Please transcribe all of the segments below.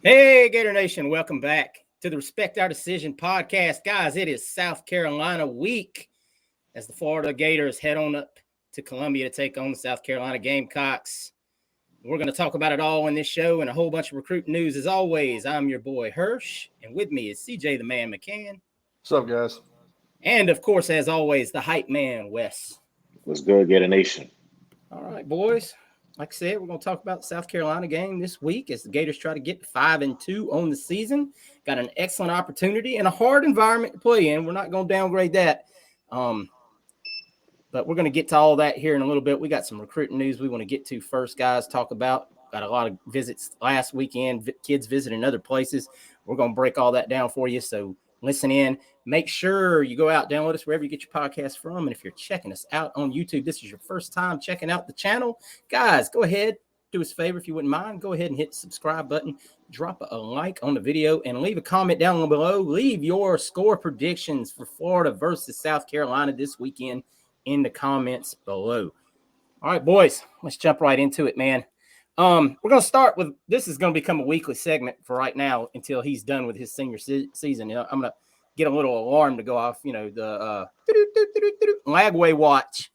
Hey, Gator Nation, welcome back to the Respect Our Decision podcast. Guys, it is South Carolina week as the Florida Gators head on up to Columbia to take on the South Carolina Gamecocks. We're going to talk about it all in this show and a whole bunch of recruiting news. As always, I'm your boy Hirsch, and with me is CJ the Man McCann. What's up, guys? And, of course, as always, the hype man, Wes. What's good, Gator Nation? All right, boys. Like I said, we're going to talk about the South Carolina game this week as the Gators try to get to 5-2 on the season. Got an excellent opportunity and a hard environment to play in. We're not going to downgrade that. But we're going to get to all that here in a little bit. We got some recruiting news we want to get to first, guys, talk about. Got a lot of visits last weekend, kids visiting other places. We're going to break all that down for you, so listen in. Make sure you go out, download us wherever you get your podcast from. And if you're checking us out on YouTube, this is your first time checking out the channel, guys, go ahead, do us a favor if you wouldn't mind. Go ahead and hit the subscribe button, drop a like on the video, and leave a comment down below. Leave your score predictions for Florida versus South Carolina this weekend in the comments below. All right, boys, let's jump right into it, man. We're going to start with, this is going to become a weekly segment for right now until he's done with his senior season. I'm going to get a little alarm to go off, the Lagway watch,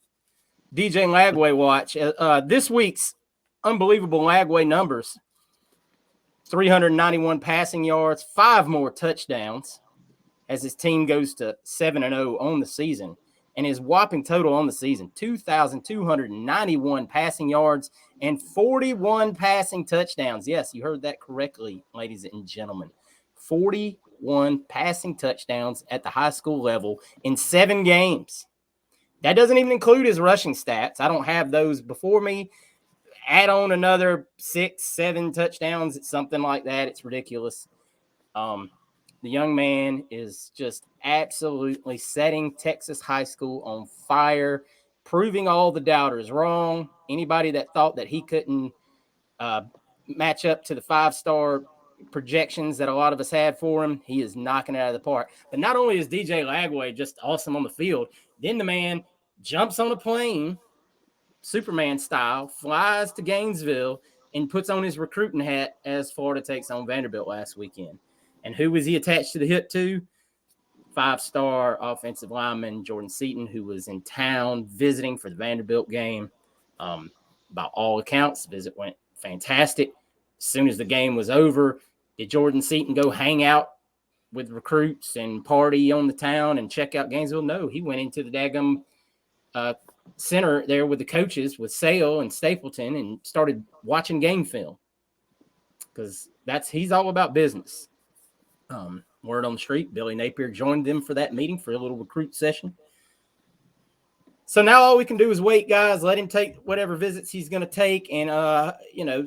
DJ Lagway watch. This week's unbelievable Lagway numbers: 391 passing yards, 5 more touchdowns as his team goes to 7-0 on the season. And his whopping total on the season, 2,291 passing yards and 41 passing touchdowns. Yes, you heard that correctly, ladies and gentlemen. 41 passing touchdowns at the high school level in 7 games. That doesn't even include his rushing stats. I don't have those before me. Add on another 6, 7 touchdowns. It's something like that. It's ridiculous. The young man is just absolutely setting Texas high school on fire, proving all the doubters wrong. Anybody that thought that he couldn't match up to the 5-star projections that a lot of us had for him, he is knocking it out of the park. But not only is DJ Lagway just awesome on the field, then the man jumps on a plane, Superman style, flies to Gainesville, and puts on his recruiting hat as Florida takes on Vanderbilt last weekend. And who was he attached to the hip to? 5-star offensive lineman Jordan Seaton, who was in town visiting for the Vanderbilt game. By all accounts, the visit went fantastic. As soon as the game was over, did Jordan Seaton go hang out with recruits and party on the town and check out Gainesville? No, he went into the daggum center there with the coaches, with Sale and Stapleton, and started watching game film because he's all about business. Word on the street, Billy Napier joined them for that meeting for a little recruit session. So now all we can do is wait, guys. Let him take whatever visits he's going to take and,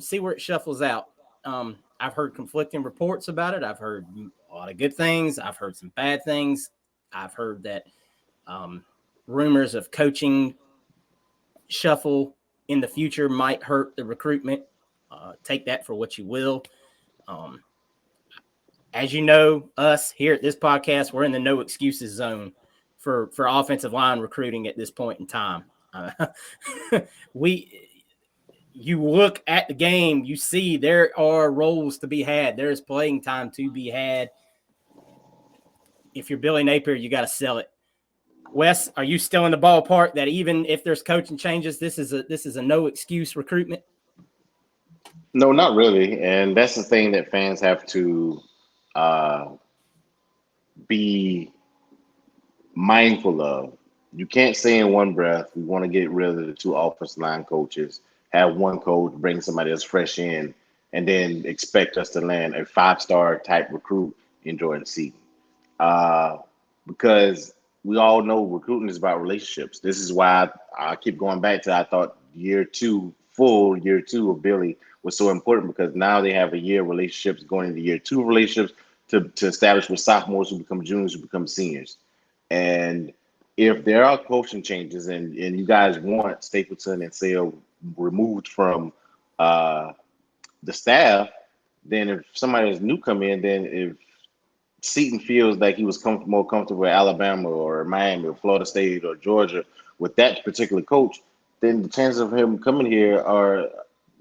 see where it shuffles out. I've heard conflicting reports about it. I've heard a lot of good things. I've heard some bad things. I've heard that rumors of coaching shuffle in the future might hurt the recruitment. Take that for what you will. As you know, us here at this podcast, we're in the no excuses zone for offensive line recruiting at this point in time. You look at the game, you see there are roles to be had. There's playing time to be had. If you're Billy Napier, you got to sell it. Wes, are you still in the ballpark that even if there's coaching changes, this is a no excuse recruitment? No, not really. And that's the thing that fans have to be mindful of. You can't say in one breath, we want to get rid of the 2 offensive line coaches, have one coach bring somebody else fresh in, and then expect us to land a 5-star type recruit in Jordan Seaton. Because we all know recruiting is about relationships. This is why I keep going back to, I thought year 2 of Billy was so important, because now they have a year of relationships going into year 2 relationships to establish with sophomores who become juniors, who become seniors. And if there are coaching changes and you guys want Stapleton and Sale removed from the staff, then if somebody is new come in, then if Seaton feels like he was more comfortable at Alabama or Miami or Florida State or Georgia with that particular coach, then the chances of him coming here are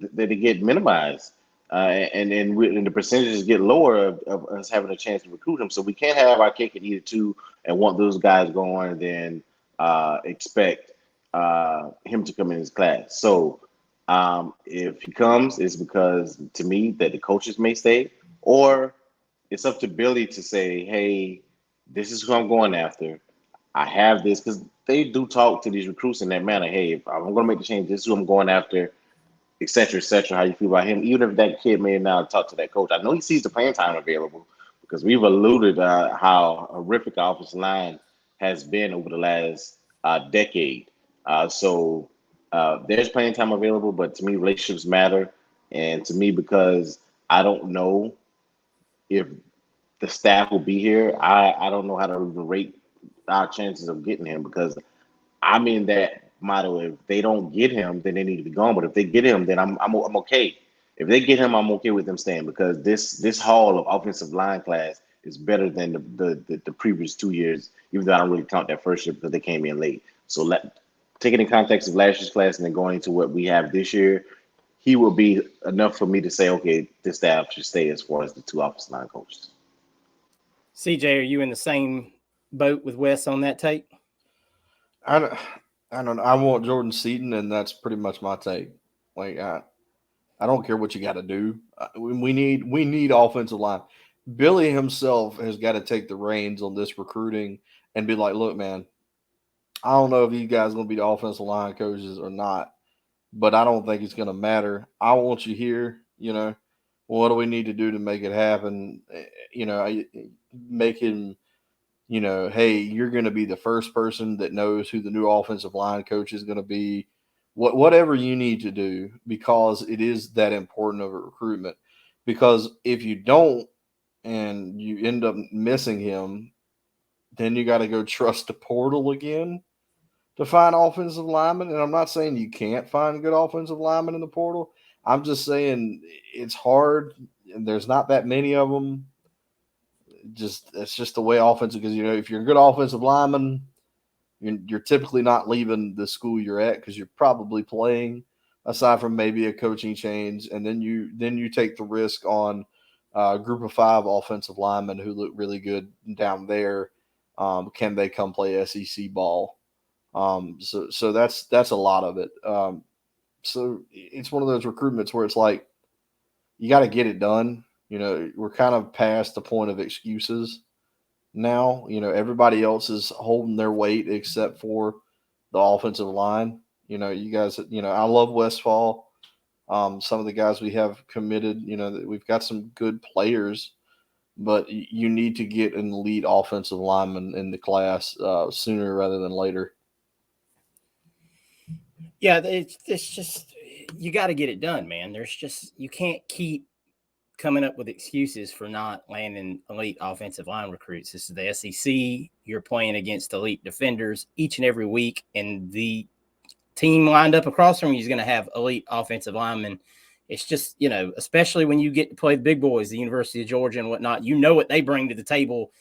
that they get minimized. and the percentages get lower of us having a chance to recruit him. So we can't have our cake and eat it too, and want those guys going and then expect him to come in his class. So if he comes, it's because to me that the coaches may stay, or it's up to Billy to say, hey, this is who I'm going after. I have this because they do talk to these recruits in that manner. Hey, if I'm going to make the change, this is who I'm going after, et cetera, et cetera. How you feel about him? Even if that kid may not talk to that coach, I know he sees the playing time available because we've alluded how horrific our offensive line has been over the last decade. So there's playing time available, but to me, relationships matter, and to me, because I don't know if the staff will be here, I don't know how to even rate our chances of getting him because I'm in that motto. If they don't get him, then they need to be gone. But if they get him, then I'm okay. If they get him, I'm okay with them staying because this haul of offensive line class is better than the previous 2 years. Even though I don't really count that first year because they came in late. So take it in context of last year's class and then going into what we have this year, he will be enough for me to say, okay, this staff should stay as far as the two offensive line coaches. CJ, are you in the same boat with Wes on that take? I don't know. I want Jordan Seaton, and that's pretty much my take. Like I don't care what you got to do. We need offensive line. Billy himself has got to take the reins on this recruiting and be like, look, man, I don't know if you guys are going to be the offensive line coaches or not, but I don't think it's going to matter. I want you here. What do we need to do to make it happen? Make him, hey, you're going to be the first person that knows who the new offensive line coach is going to be. Whatever you need to do, because it is that important of a recruitment. Because if you don't and you end up missing him, then you got to go trust the portal again to find offensive linemen. And I'm not saying you can't find good offensive linemen in the portal. I'm just saying it's hard, and there's not that many of them. It's just the way offensive, because if you're a good offensive lineman, you're typically not leaving the school you're at because you're probably playing, aside from maybe a coaching change, and then you take the risk on a group of 5 offensive linemen who look really good down there. Can they come play SEC ball? So that's a lot of it. So it's one of those recruitments where it's like you got to get it done. We're kind of past the point of excuses now. Everybody else is holding their weight except for the offensive line. You guys, I love Westfall. Some of the guys we have committed, we've got some good players, but you need to get an elite offensive lineman in the class sooner rather than later. Yeah, it's just you got to get it done, man. You can't keep coming up with excuses for not landing elite offensive line recruits. This is the SEC. You're playing against elite defenders each and every week, and the team lined up across from you is going to have elite offensive linemen. It's just, especially when you get to play the big boys, the University of Georgia and whatnot, what they bring to the table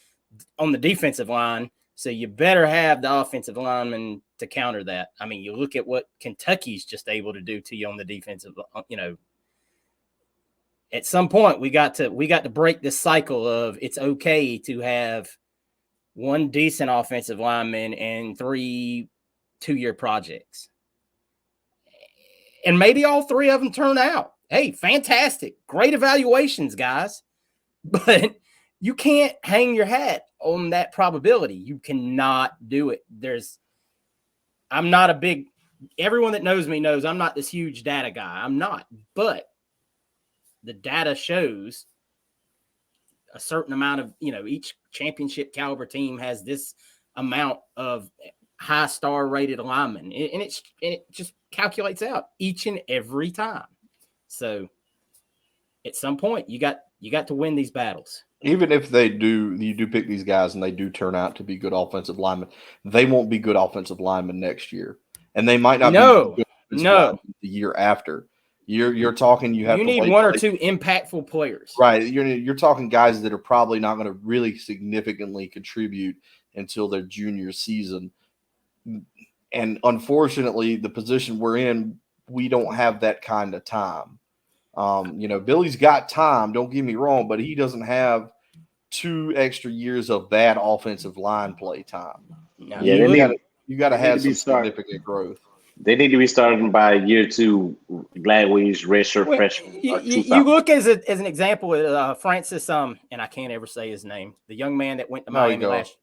on the defensive line. So you better have the offensive lineman to counter that. I mean, you look at what Kentucky's just able to do to you on the defensive, at some point we got to break this cycle of it's okay to have one decent offensive lineman and 3 2-year projects. And maybe all 3 of them turn out. Hey, fantastic. Great evaluations, guys. But you can't hang your hat on that probability. You cannot do it. I'm not everyone that knows me knows I'm not this huge data guy. I'm not. But the data shows a certain amount of, each championship caliber team has this amount of high star rated linemen. And it just calculates out each and every time. So at some point you got to win these battles. Even if you do pick these guys and they do turn out to be good offensive linemen, they won't be good offensive linemen next year. And they might not be good the year after. You're talking you need 1 or 2 impactful players. Right. You're talking guys that are probably not going to really significantly contribute until their junior season. And unfortunately, the position we're in, we don't have that kind of time. Billy's got time. Don't get me wrong, but he doesn't have 2 extra years of bad offensive line play time. No, Yeah, You got to they need have to be some significant growth. They need to be starting by year 2. Gladway's redshirt well, freshman. you look as an example at Francis, and I can't ever say his name, the young man that went to Miami last.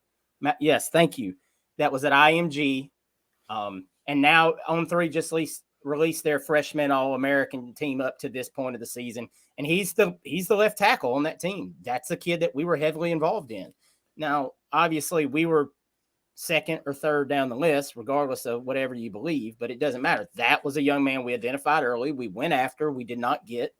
Yes, thank you. That was at IMG, and now On 3 just released their freshman All-American team up to this point of the season, and he's the left tackle on that team. That's a kid that we were heavily involved in. Now, obviously, we were second or third down the list, regardless of whatever you believe, but it doesn't matter. That was a young man we identified early. We went after, we did not get,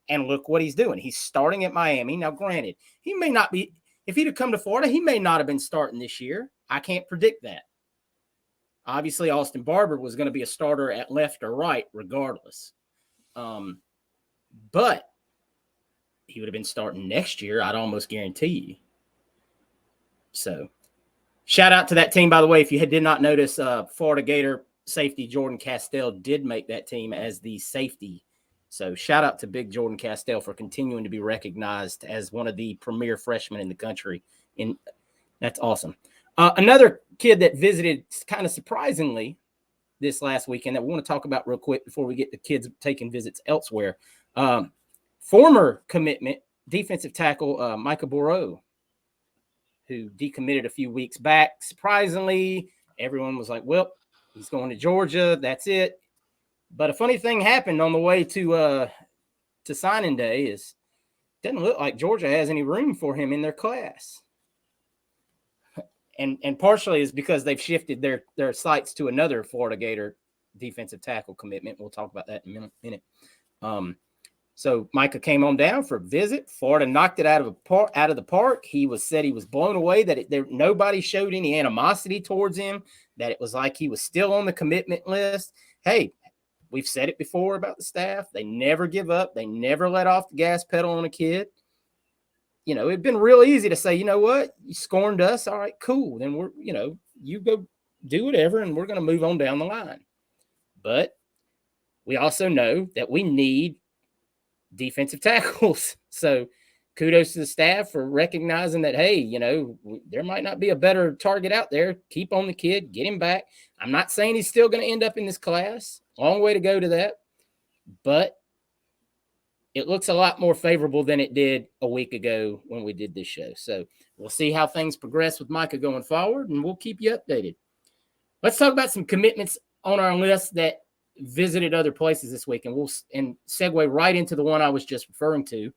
and look what he's doing. He's starting at Miami. Now, granted, he may not be, if he'd have come to Florida, he may not have been starting this year. I can't predict that. Obviously, Austin Barber was going to be a starter at left or right, regardless. But he would have been starting next year, I'd almost guarantee you. So, shout out to that team, by the way. If you did not notice, Florida Gator safety Jordan Castell did make that team as the safety. So shout out to big Jordan Castell for continuing to be recognized as one of the premier freshmen in the country. And that's awesome. Another kid that visited kind of surprisingly this last weekend that we want to talk about real quick before we get the kids taking visits elsewhere. Former commitment defensive tackle Micah Boreau, who decommitted a few weeks back. Surprisingly, everyone was like, well, he's going to Georgia. That's it. But a funny thing happened on the way to signing day is it doesn't look like Georgia has any room for him in their class. And partially is because they've shifted their sights to another Florida Gator defensive tackle commitment. We'll talk about that in a minute. So Micah came on down for a visit. Florida knocked it out of the park. He said he was blown away that nobody showed any animosity towards him, that it was like he was still on the commitment list. Hey, we've said it before about the staff. They never give up. They never let off the gas pedal on a kid. It'd been real easy to say, you know what? You scorned us. All right, cool. Then you go do whatever, and we're going to move on down the line. But we also know that we need defensive tackles. So kudos to the staff for recognizing that, hey, there might not be a better target out there. Keep on the kid, get him back. I'm not saying he's still going to end up in this class. Long way to go to that. But it looks a lot more favorable than it did a week ago when we did this show. So we'll see how things progress with Micah going forward, and we'll keep you updated. Let's talk about some commitments on our list that visited other places this week, and we'll segue right into the one I was just referring to.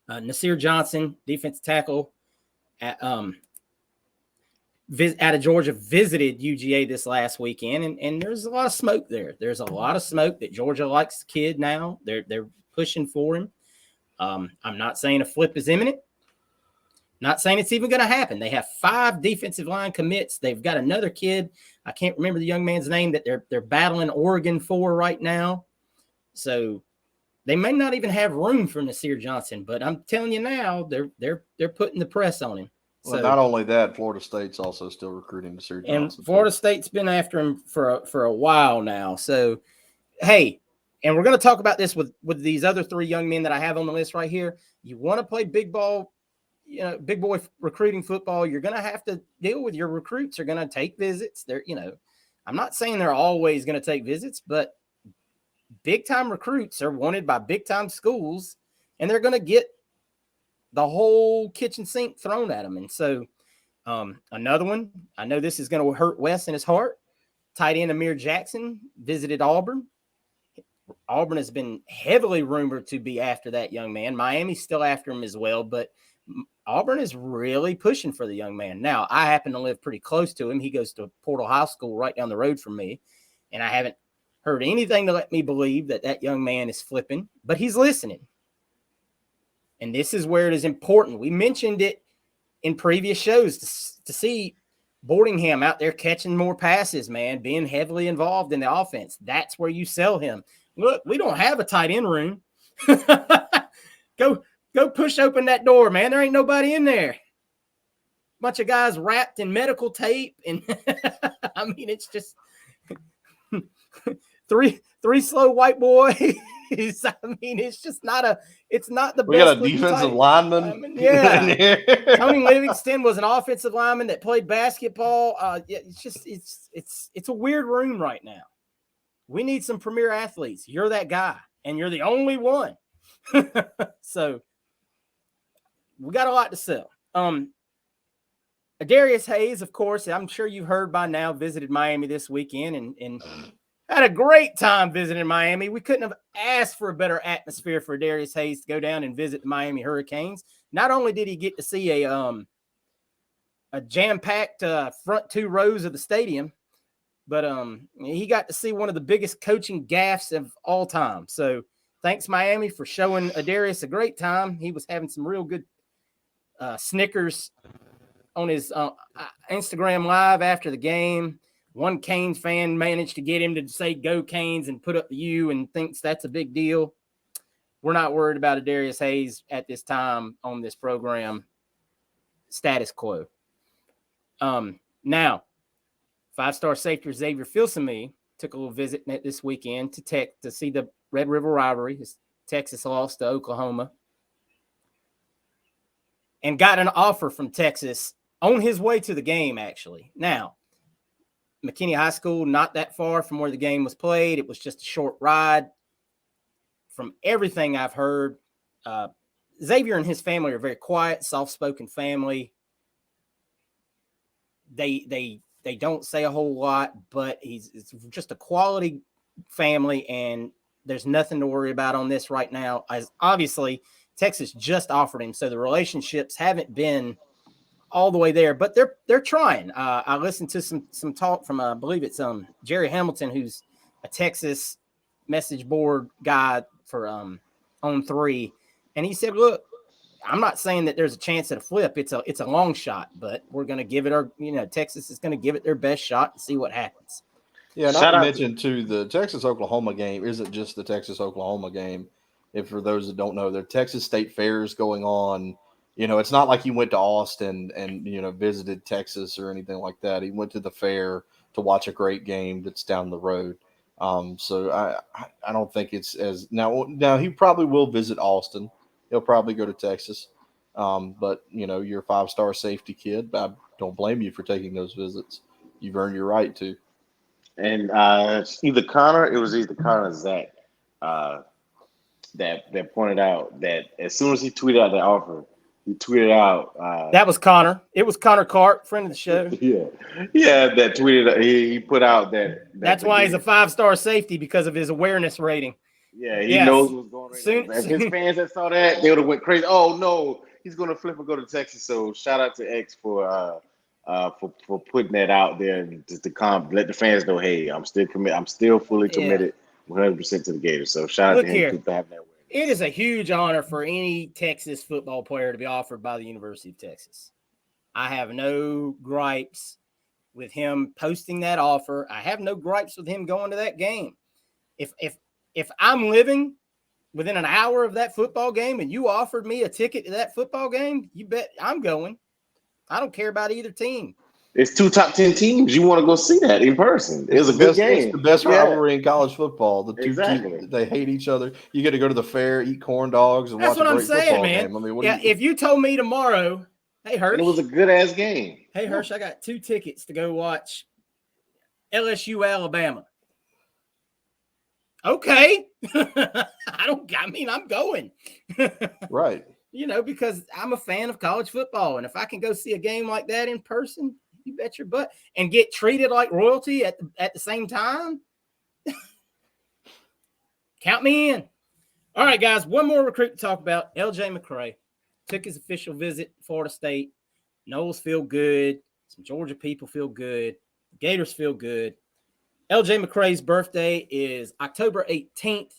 Nasir Johnson, defensive tackle out of Georgia, visited UGA this last weekend, and there's a lot of smoke there. There's a lot of smoke that Georgia likes the kid now. They're pushing for him. I'm not saying a flip is imminent. Not saying it's even going to happen. They have 5 defensive line commits. They've got another kid. I can't remember the young man's name that they're battling Oregon for right now. So they may not even have room for Nasir Johnson, but I'm telling you now, they're putting the press on him. Well, not only that, Florida State's also still recruiting Nasir Johnson. And Florida State's been after him for a while now. So, hey, and we're going to talk about this with these other 3 young men that I have on the list right here. You want to play big boy recruiting football, you're going to have to deal with your recruits are going to take visits. I'm not saying they're always going to take visits, but big time recruits are wanted by big time schools, and they're going to get the whole kitchen sink thrown at them. And so another one, I know this is going to hurt Wes in his heart. Tight end Amir Jackson visited Auburn. Auburn has been heavily rumored to be after that young man. Miami's still after him as well, but Auburn is really pushing for the young man. Now, I happen to live pretty close to him. He goes to Portal High School right down the road from me, and I haven't heard anything to let me believe that young man is flipping, but he's listening. And this is where it is important. We mentioned it in previous shows to see Boardingham out there catching more passes, man, being heavily involved in the offense. That's where you sell him. Look, we don't have a tight end room. Go push open that door, man. There ain't nobody in there. Bunch of guys wrapped in medical tape. And I mean, it's just three 3 slow white boys. I mean, it's not the We best. got a defensive lineman. Yeah. Tony Livingston was an offensive lineman that played basketball. It's a weird room right now. We need some premier athletes. You're that guy, and you're the only one. So we got a lot to sell. Darius Hayes, of course, I'm sure you've heard by now, visited Miami this weekend and had a great time visiting Miami. We couldn't have asked for a better atmosphere for Darius Hayes to go down and visit the Miami Hurricanes. Not only did he get to see a jam-packed front 2 rows of the stadium, but he got to see one of the biggest coaching gaffes of all time. So thanks, Miami, for showing Darius a great time. He was having some real good Snickers on his Instagram Live after the game. One Canes fan managed to get him to say "Go Canes" and put up the U and thinks that's a big deal. We're not worried about Darius Hayes at this time on this program. Status quo. Now, 5-star safety Xavier Filsaime took a little visit this weekend to see the Red River rivalry. Texas lost to Oklahoma. And got an offer from Texas on his way to the game, actually. Now, McKinney High School, not that far from where the game was played. It was just a short ride. From everything I've heard, Xavier and his family are very quiet, soft-spoken family. They don't say a whole lot, but it's just a quality family, and there's nothing to worry about on this right now. As obviously, Texas just offered him, so the relationships haven't been all the way there, but they're trying. I listened to some talk from I believe it's Jerry Hamilton, who's a Texas message board guy for On 3, and he said, "Look, I'm not saying that there's a chance at a flip. It's a long shot, but we're going to give it Texas is going to give it their best shot and see what happens." Yeah, not to mention too, the Texas-Oklahoma game isn't just the Texas-Oklahoma game. If for those that don't know, the Texas State Fair is going on. It's not like he went to Austin and visited Texas or anything like that. He went to the fair to watch a great game that's down the road. So I don't think it's as now he probably will visit Austin. He'll probably go to Texas. But you're a 5-star safety kid. I don't blame you for taking those visits. You've earned your right to. And either Connor or Zach that pointed out that as soon as he tweeted out the offer, he tweeted out that was Connor. It was Connor Cart, friend of the show. Yeah, that tweeted. He put out that that's why he's a 5-star safety, because of his awareness rating. Yeah, he knows what's going on. If his fans that saw that, they would have went crazy. Oh no, he's going to flip and go to Texas. So shout out to X for putting that out there and just to let the fans know, hey, I'm still committed. I'm still fully committed 100% to the Gators. So shout out to him for having that win. It is a huge honor for any Texas football player to be offered by the University of Texas. I have no gripes with him posting that offer. I have no gripes with him going to that game. If I'm living within an hour of that football game and you offered me a ticket to that football game, you bet I'm going. I don't care about either team. It's 2 top 10 teams. You want to go see that in person. It's a good game. It's the best rivalry in college football. The two exactly. teams, they hate each other. You get to go to the fair, eat corn dogs, and watch a great football game. I mean, if you told me tomorrow, hey, Hirsch. It was a good-ass game. Hey, Hirsch, I got 2 tickets to go watch LSU, Alabama. Okay. I'm going. Right. Because I'm a fan of college football. And if I can go see a game like that in person, you bet your butt, and get treated like royalty at the same time, count me in. All right, guys, one more recruit to talk about. LJ McCray took his official visit to Florida State. Noles feel good. Some Georgia people feel good. The Gators feel good. LJ McCray's birthday is October 18th.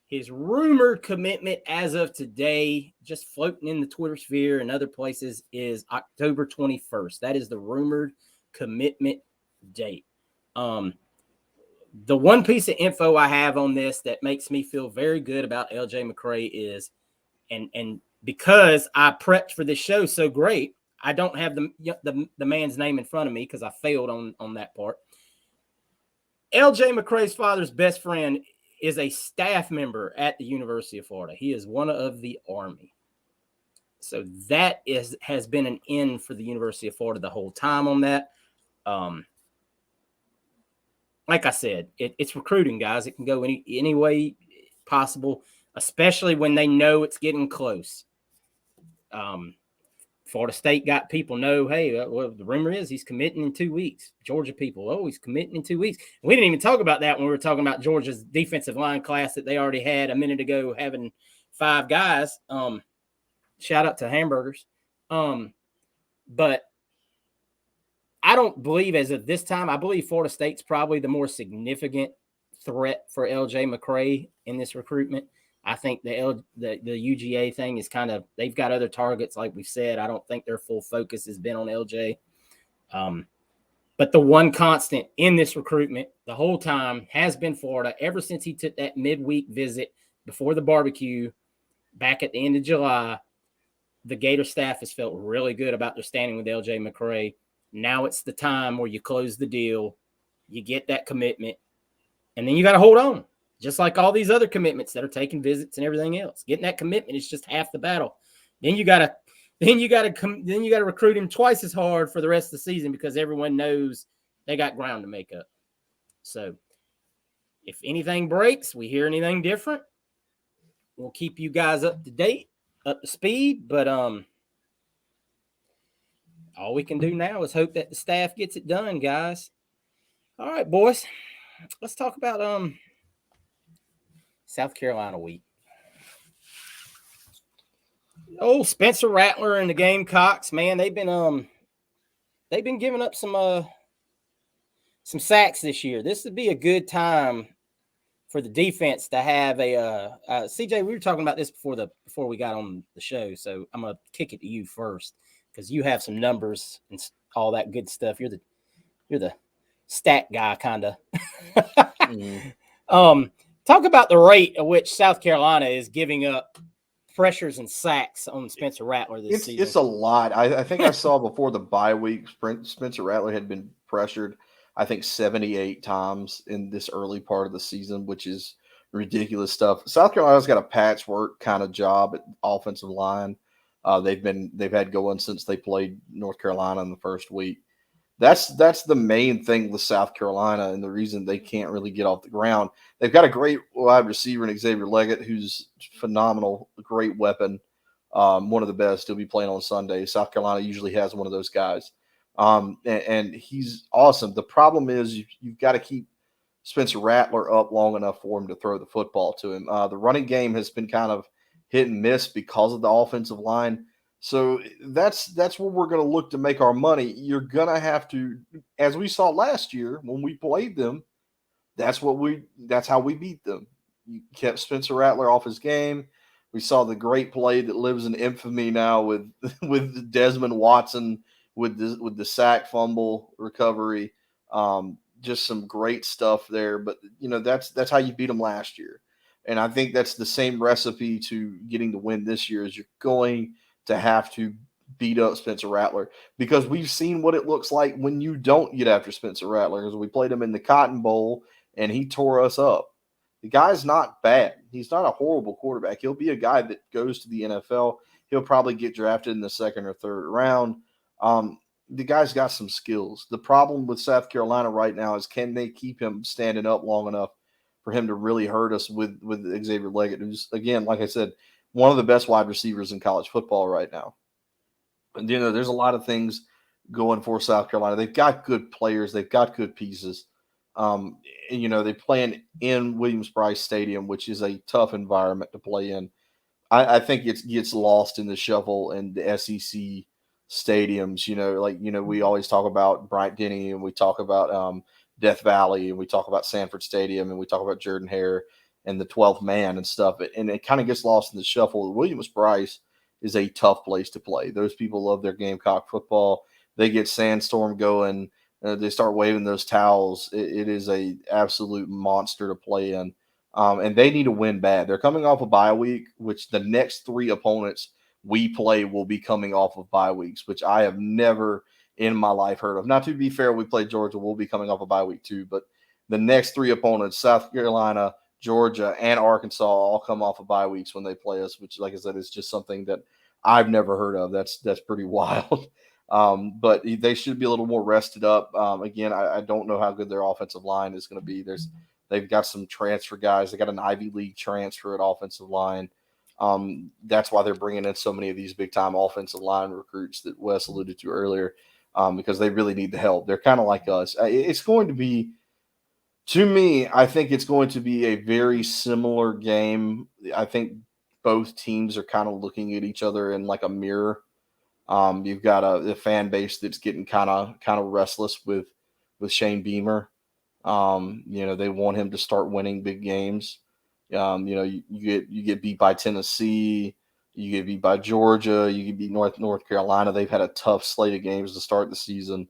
His rumored commitment as of today, just floating in the Twitter sphere and other places, is October 21st. That is the rumored commitment date. The one piece of info I have on this that makes me feel very good about LJ McCray is, and because I prepped for this show so great, I don't have the man's name in front of me because I failed on that part. LJ McCray's father's best friend is a staff member at the University of Florida. He is one of the Army. So that has been an in for the University of Florida the whole time on that. Like I said, it's recruiting, guys. It can go any way possible, especially when they know it's getting close. Florida State got people know, hey, well, the rumor is he's committing in 2 weeks. Georgia people, he's committing in 2 weeks. We didn't even talk about that when we were talking about Georgia's defensive line class that they already had a minute ago, having 5 guys. Shout out to Hamburgers. But I don't believe as of this time, I believe Florida State's probably the more significant threat for LJ McCray in this recruitment. I think the UGA thing is kind of, they've got other targets, like we said. I don't think their full focus has been on LJ. But the one constant in this recruitment the whole time has been Florida, ever since he took that midweek visit before the barbecue back at the end of July. The Gator staff has felt really good about their standing with LJ McCray. Now it's the time where you close the deal, you get that commitment, and then you got to hold on. Just like all these other commitments that are taking visits and everything else. Getting that commitment is just half the battle. Then you got to recruit him twice as hard for the rest of the season because everyone knows they got ground to make up. So if anything breaks, we hear anything different, we'll keep you guys up to date, up to speed, but all we can do now is hope that the staff gets it done, guys. All right, boys. Let's talk about South Carolina week. Spencer Rattler and the Gamecocks, man, they've been giving up some sacks this year. This would be a good time for the defense to have CJ, we were talking about this before we got on the show, so I'm gonna kick it to you first because you have some numbers and all that good stuff. You're the stat guy, kind of. Talk about the rate at which South Carolina is giving up pressures and sacks on Spencer Rattler this season. It's a lot. I think I saw before the bye week, Spencer Rattler had been pressured, I think, 78 times in this early part of the season, which is ridiculous stuff. South Carolina's got a patchwork kind of job at offensive line. They've had going since they played North Carolina in the first week. That's the main thing with South Carolina and the reason they can't really get off the ground. They've got a great wide receiver in Xavier Leggett, who's phenomenal, a great weapon, one of the best. He'll be playing on Sunday. South Carolina usually has one of those guys, and he's awesome. The problem is you've got to keep Spencer Rattler up long enough for him to throw the football to him. The running game has been kind of hit and miss because of the offensive line. So that's where we're going to look to make our money. You're going to have to, as we saw last year when we played them, that's how we beat them. You kept Spencer Rattler off his game. We saw the great play that lives in infamy now with Desmond Watson with the sack fumble recovery. Just some great stuff there. But that's how you beat them last year. And I think that's the same recipe to getting the win this year. Is you're going to have to beat up Spencer Rattler, because we've seen what it looks like when you don't get after Spencer Rattler, because we played him in the Cotton Bowl and he tore us up. The guy's not bad. He's not a horrible quarterback. He'll be a guy that goes to the NFL. He'll probably get drafted in the second or third round. The guy's got some skills. The problem with South Carolina right now is, can they keep him standing up long enough for him to really hurt us with Xavier Leggett, who's, again, like I said, one of the best wide receivers in college football right now. And, there's a lot of things going for South Carolina. They've got good players. They've got good pieces. They play in Williams-Brice Stadium, which is a tough environment to play in. I think it gets lost in the shuffle in the SEC stadiums. We always talk about Bryant-Denny, and we talk about Death Valley, and we talk about Sanford Stadium, and we talk about Jordan-Hare and the 12th man and stuff. And it kind of gets lost in the shuffle. Williams-Brice is a tough place to play. Those people love their Gamecock football. They get Sandstorm going. They start waving those towels. It is a absolute monster to play in. And they need to win bad. They're coming off a bye week, which the next 3 opponents we play will be coming off of bye weeks, which I have never in my life heard of. Now, to be fair, we played Georgia. We'll be coming off a bye week too. But the next 3 opponents, South Carolina, Georgia, and Arkansas all come off of bye weeks when they play us, which, like I said, is just something that I've never heard of. That's pretty wild. But they should be a little more rested up. Again, I don't know how good their offensive line is going to be. They've got some transfer guys. They got an Ivy League transfer at offensive line. That's why they're bringing in so many of these big time offensive line recruits that Wes alluded to earlier, because they really need the help. They're kind of like us. It's going to be, to me, I think it's going to be a very similar game. I think both teams are kind of looking at each other in like a mirror. You've got a fan base that's getting kind of restless with Shane Beamer. They want him to start winning big games. You get beat by Tennessee, you get beat by Georgia, you get beat North Carolina. They've had a tough slate of games to start the season.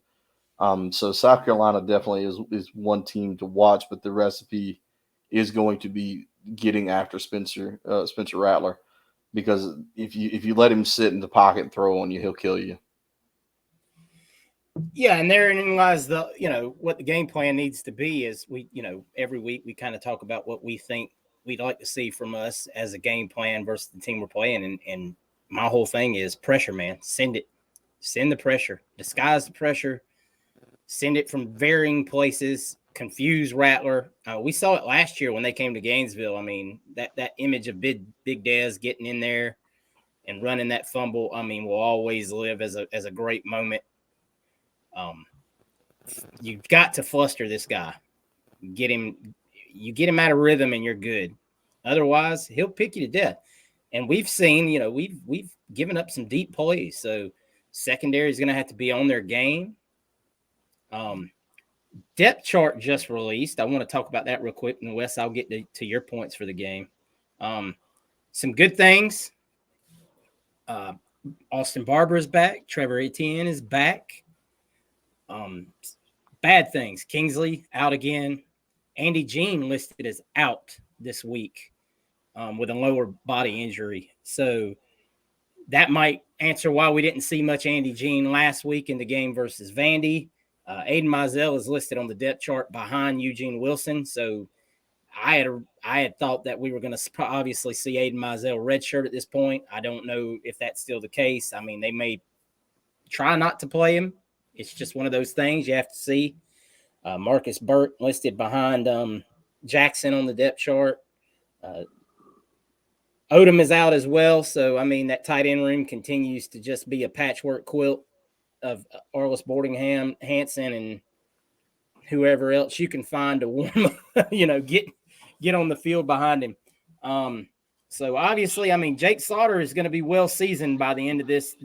So South Carolina definitely is one team to watch, but the recipe is going to be getting after Spencer Rattler, because if you let him sit in the pocket and throw on you, he'll kill you. Yeah, and therein lies what the game plan needs to be. Is we every week we kind of talk about what we think we'd like to see from us as a game plan versus the team we're playing, and my whole thing is pressure, man. Send the pressure, disguise the pressure, send it from varying places, confuse Rattler. We saw it last year when they came to Gainesville. I mean, that image of Big Dez getting in there and running that fumble, I mean, will always live as a great moment. You've got to fluster this guy. You get him out of rhythm and you're good. Otherwise, he'll pick you to death. And we've seen, we've given up some deep plays. So secondary is going to have to be on their game. Depth chart just released. I want to talk about that real quick. And Wes, I'll get to your points for the game. Some good things. Austin Barber is back. Trevor Etienne is back. Bad things. Kingsley out again. Andy Jean listed as out this week with a lower body injury. So that might answer why we didn't see much Andy Jean last week in the game versus Vandy. Aiden Mizell is listed on the depth chart behind Eugene Wilson. So I had thought that we were going to obviously see Aiden Mizell redshirt at this point. I don't know if that's still the case. I mean, they may try not to play him. It's just one of those things you have to see. Marcus Burt listed behind Jackson on the depth chart. Odom is out as well. So, I mean, that tight end room continues to just be a patchwork quilt of Arliss Boardingham, Hanson, and whoever else you can find to warm up, get on the field behind him. So obviously, I mean, Jake Slaughter is going to be well seasoned by the end of this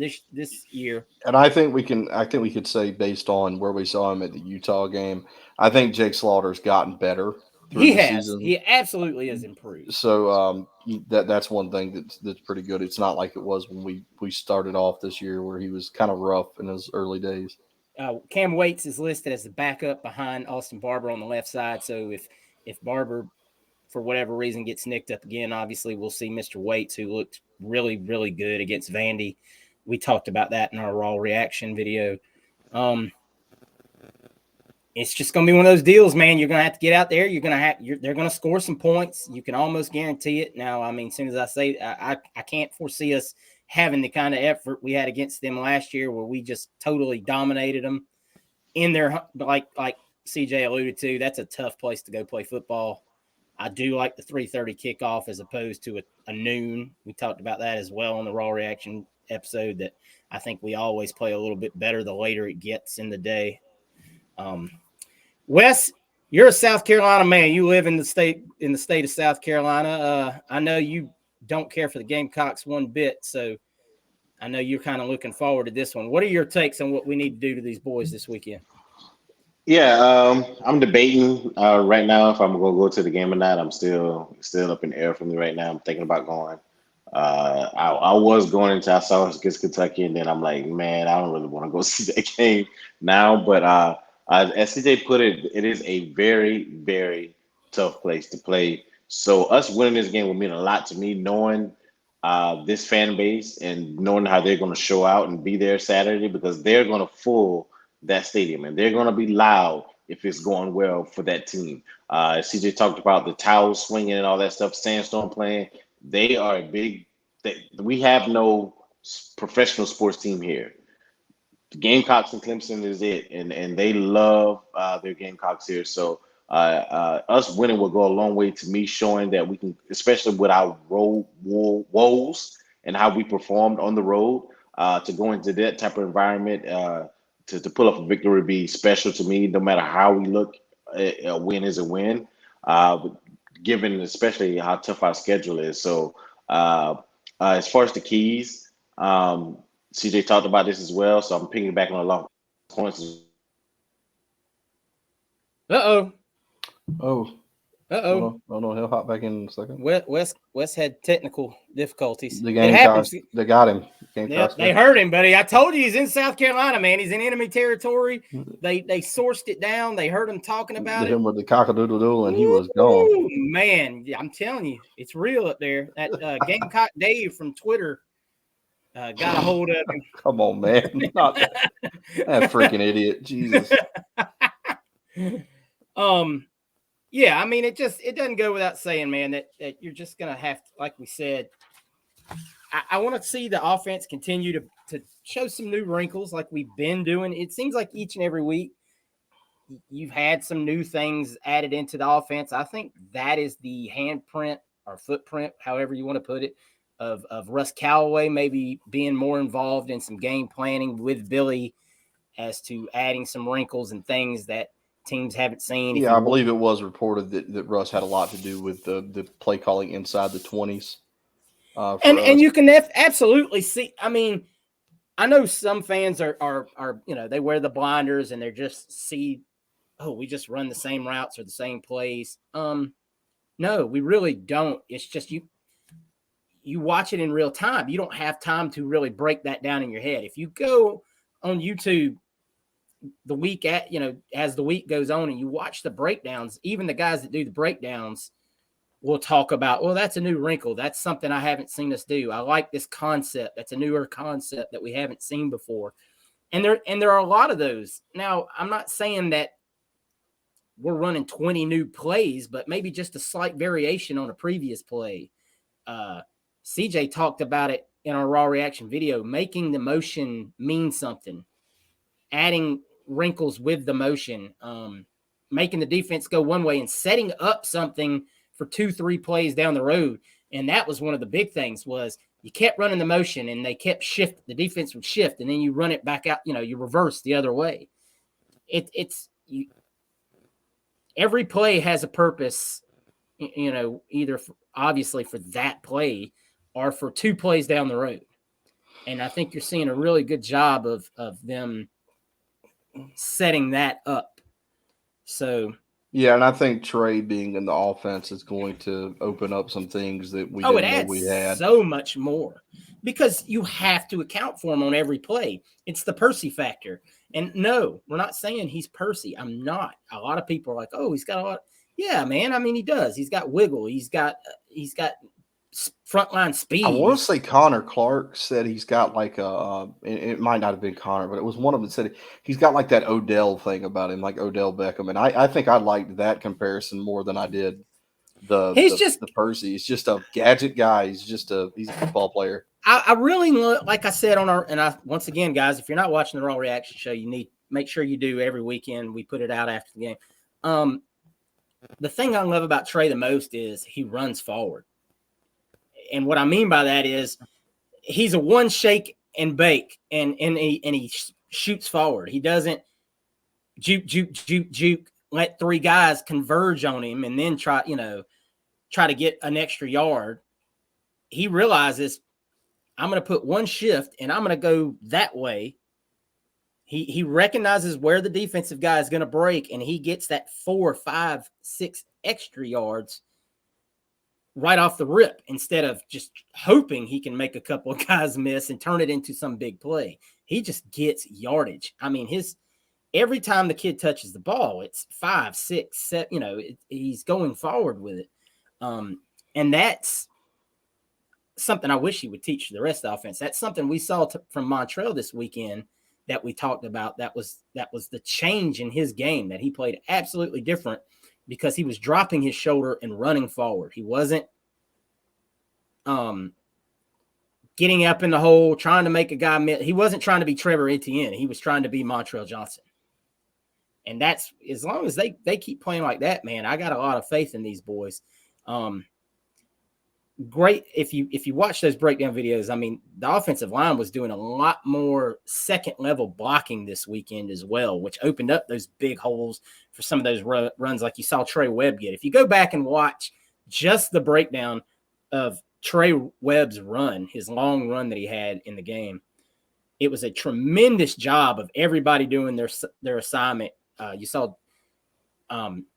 year. And I think we could say, based on where we saw him at the Utah game, I think Jake Slaughter's gotten better. He has. Season. He absolutely has improved. So that's one thing that's pretty good. It's not like it was when we started off this year, where he was kind of rough in his early days. Cam Waits is listed as the backup behind Austin Barber on the left side. So if Barber, for whatever reason, gets nicked up again, obviously we'll see Mr. Waits, who looked really, really good against Vandy. We talked about that in our Raw reaction video. It's just going to be one of those deals, man. You're going to have to get out there. They're going to score some points. You can almost guarantee it. Now, I mean, as soon as I say, I can't foresee us having the kind of effort we had against them last year, where we just totally dominated them in their, like CJ alluded to. That's a tough place to go play football. I do like the 3:30 kickoff as opposed to a noon. We talked about that as well on the Raw reaction episode, that I think we always play a little bit better the later it gets in the day. Wes, you're a South Carolina man. You live in the state of South Carolina. I know you don't care for the Gamecocks one bit, so I know you're kind of looking forward to this one. What are your takes on what we need to do to these boys this weekend? Yeah, I'm debating right now if I'm gonna go to the game or not. I'm still up in the air for me right now. I'm thinking about going. I was going until I saw us against Kentucky, and then I'm like, man, I don't really want to go see that game now. But as CJ put it, it is a very, very tough place to play. So us winning this game would mean a lot to me, knowing this fan base and knowing how they're going to show out and be there Saturday, because they're going to full that stadium and they're going to be loud if it's going well for that team. CJ talked about the towel swinging and all that stuff. Sandstorm playing. They are a big. We have no professional sports team here. The Gamecocks and Clemson is it, and they love their Gamecocks here. So us winning will go a long way to me showing that we can, especially with our road woes and how we performed on the road, to go into that type of environment, to pull up a victory would be special to me. No matter how we look, a win is a win, given especially how tough our schedule is. So as far as the keys, CJ talked about this as well, so I'm picking back on a lot of points. Uh-oh. Oh, Uh-oh. no, he'll hop back in a second. Wes had technical difficulties. The Gamecocks, they got him. Yep, they heard him, buddy. I told you he's in South Carolina, man. He's in enemy territory. They sourced it down. They heard him talking about it. Him with the cock-a-doodle-doo, and he was gone. Man, I'm telling you, it's real up there. That Gamecock Dave from Twitter got a hold of him. Come on, man. Not that freaking idiot. Jesus. Yeah, I mean, it doesn't go without saying, man, that you're just gonna have to, like we said, I want to see the offense continue to show some new wrinkles like we've been doing. It seems like each and every week you've had some new things added into the offense. I think that is the handprint or footprint, however you want to put it, of Russ Callaway maybe being more involved in some game planning with Billy as to adding some wrinkles and things that teams haven't seen. Yeah, I believe it was reported that Russ had a lot to do with the play calling inside the 20s. And you can absolutely see. I mean, I know some fans are they wear the blinders and they're just see, oh, we just run the same routes or the same plays. No, we really don't. It's just you watch it in real time. You don't have time to really break that down in your head. If you go on YouTube the week as the week goes on and you watch the breakdowns, even the guys that do the breakdowns will talk about, well, that's a new wrinkle. That's something I haven't seen us do. I like this concept. That's a newer concept that we haven't seen before. And there are a lot of those. Now, I'm not saying that we're running 20 new plays, but maybe just a slight variation on a previous play. CJ talked about it in our raw reaction video, making the motion mean something, adding wrinkles with the motion, making the defense go one way and setting up something for 2-3 plays down the road. And that was one of the big things was you kept running the motion and they kept the defense would shift and then you run it back out, you reverse the other way. Every play has a purpose, either obviously for that play or for 2 plays down the road. And I think you're seeing a really good job of them setting that up. So yeah, and I think Trey being in the offense is going to open up some things that we didn't know we had. So much more because you have to account for him on every play. It's the Percy factor. And no, we're not saying he's Percy. I'm not. A lot of people are like, oh, he's got a lot. Yeah, man. I mean, he does. He's got wiggle. He's got frontline speed. I want to say Connor Clark said he's got like it might not have been Connor, but it was one of them that said he's got like that Odell thing about him, like Odell Beckham. And I think I liked that comparison more than I did the Percy. He's just a gadget guy. He's a football player. I really like I said once again, guys, if you're not watching the Raw Reaction Show, you need make sure you do every weekend. We put it out after the game. The thing I love about Trey the most is he runs forward. And what I mean by that is he's a one shake and bake and he shoots forward. He doesn't juke, let 3 guys converge on him and then try to get an extra yard. He realizes I'm going to put one shift and I'm going to go that way. He recognizes where the defensive guy is going to break and he gets that 4, 5, 6 extra yards right off the rip instead of just hoping he can make a couple of guys miss and turn it into some big play. He just gets yardage. I mean, every time the kid touches the ball, it's 5, 6, 7, he's going forward with it. And that's something I wish he would teach the rest of the offense. That's something we saw from Montreal this weekend that we talked about. That was the change in his game, that he played absolutely different because he was dropping his shoulder and running forward. He wasn't getting up in the hole, trying to make a guy miss. He wasn't trying to be Trevor Etienne. He was trying to be Montrell Johnson. And that's, as long as they keep playing like that, man, I got a lot of faith in these boys. Great. If you watch those breakdown videos, I mean, the offensive line was doing a lot more second level blocking this weekend as well, which opened up those big holes for some of those runs like you saw Trey Webb get. If you go back and watch just the breakdown of Trey Webb's run, his long run that he had in the game, it was a tremendous job of everybody doing their assignment. You saw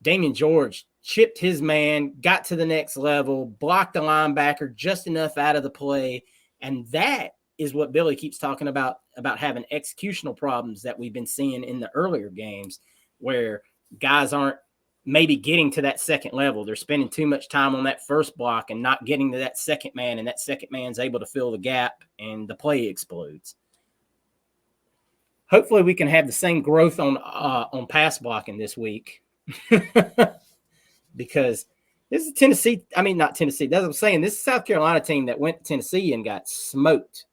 Damian George chipped his man, got to the next level, blocked the linebacker just enough out of the play. And that is what Billy keeps talking about having executional problems that we've been seeing in the earlier games, where guys aren't maybe getting to that second level. They're spending too much time on that first block and not getting to that second man, and that second man's able to fill the gap and the play explodes. Hopefully we can have the same growth on pass blocking this week. Because this is Tennessee. I mean, not Tennessee. That's what I'm saying. This is a South Carolina team that went to Tennessee and got smoked.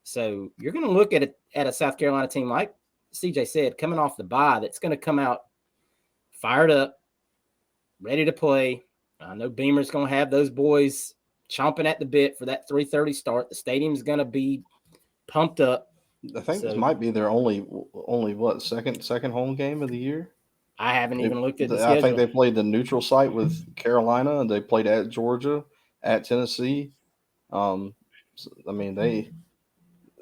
So you're going to look at a South Carolina team, like CJ said, coming off the bye, that's going to come out fired up, ready to play. I know Beamer's going to have those boys chomping at the bit for that 3:30 start. The stadium's going to be pumped up. I think this might be their only what second home game of the year. I haven't even looked at the schedule. I think they played the neutral site with Carolina, and they played at Georgia, at Tennessee. I mean,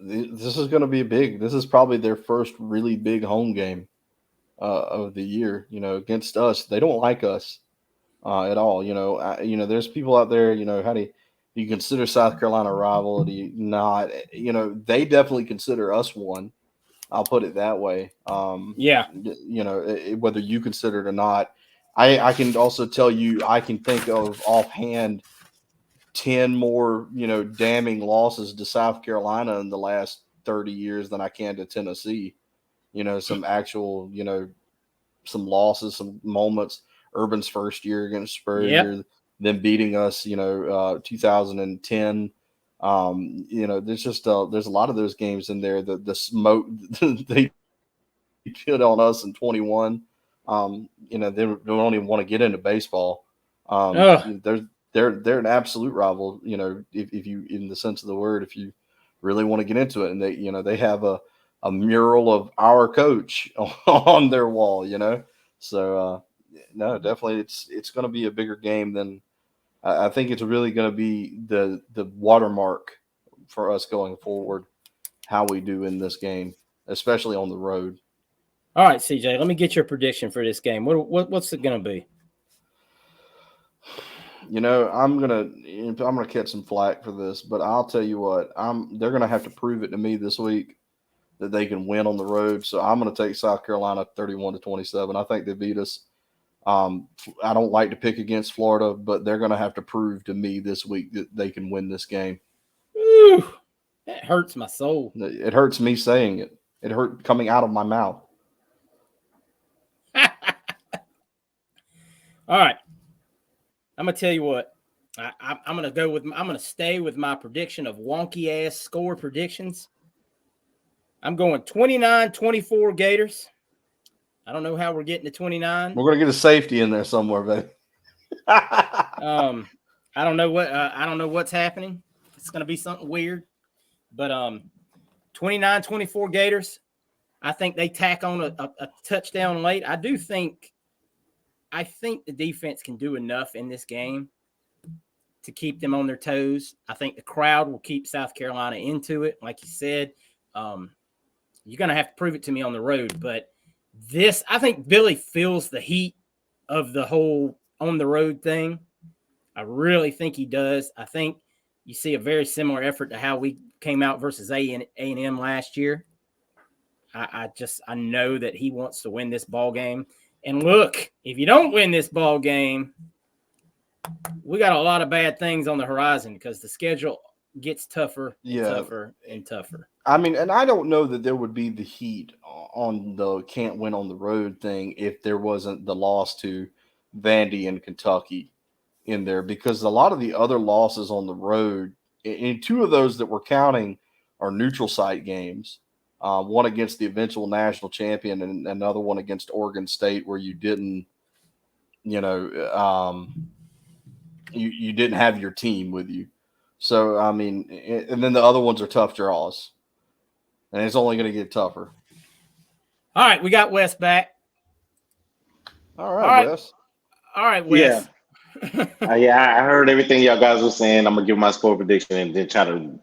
this is going to be big. This is probably their first really big home game of the year. You know, against us, they don't like us at all. You know, there's people out there. You know, how do you consider South Carolina a rival? Do you not? You know, they definitely consider us one. I'll put it that way. Yeah. You know, whether you consider it or not, I can also tell you, I can think of offhand 10 more, you know, damning losses to South Carolina in the last 30 years than I can to Tennessee. You know, some actual, you know, some losses, some moments. Urban's first year against Spurrier, them beating us, you know, 2010. You know, there's just there's a lot of those games in there. The smoke they put on us in 21. You know, they don't even want to get into baseball. They're an absolute rival. You know, if you, in the sense of the word, if you really want to get into it, and they, you know, they have a mural of our coach on their wall. You know, so no, definitely it's going to be a bigger game than. I think it's really going to be the watermark for us going forward, how we do in this game, especially on the road. All right, CJ, let me get your prediction for this game. What's it going to be? You know, I'm gonna catch some flack for this, but I'll tell you what, they're gonna have to prove it to me this week that they can win on the road. So I'm gonna take South Carolina 31-27. I think they beat us. I don't like to pick against Florida, but they're going to have to prove to me this week that they can win this game. Ooh, that hurts my soul. It hurts me saying it. It hurt coming out of my mouth. All right. I'm going to tell you what. I'm going to stay with my prediction of wonky ass score predictions. I'm going 29-24 Gators. I don't know how we're getting to 29. We're going to get a safety in there somewhere, baby. I don't know what's happening. It's going to be something weird. But 29-24 Gators. I think they tack on a touchdown late. I think the defense can do enough in this game to keep them on their toes. I think the crowd will keep South Carolina into it. Like you said, you're going to have to prove it to me on the road, but I think Billy feels the heat of the whole on the road thing. I really think he does. I think you see a very similar effort to how we came out versus A&M last year. I know that he wants to win this ball game. And look, if you don't win this ball game, we got a lot of bad things on the horizon because the schedule gets tougher and tougher and tougher. I mean, and I don't know that there would be the heat on the can't win on the road thing if there wasn't the loss to Vandy and Kentucky in there, because a lot of the other losses on the road, and two of those that we're counting are neutral site games. One against the eventual national champion and another one against Oregon State, where you didn't, you didn't have your team with you. So, I mean, and then the other ones are tough draws. And it's only going to get tougher. All right, we got Wes back. All right, Wes. All right, Wes. Yeah. I heard everything y'all guys were saying. I'm going to give my score prediction and then try to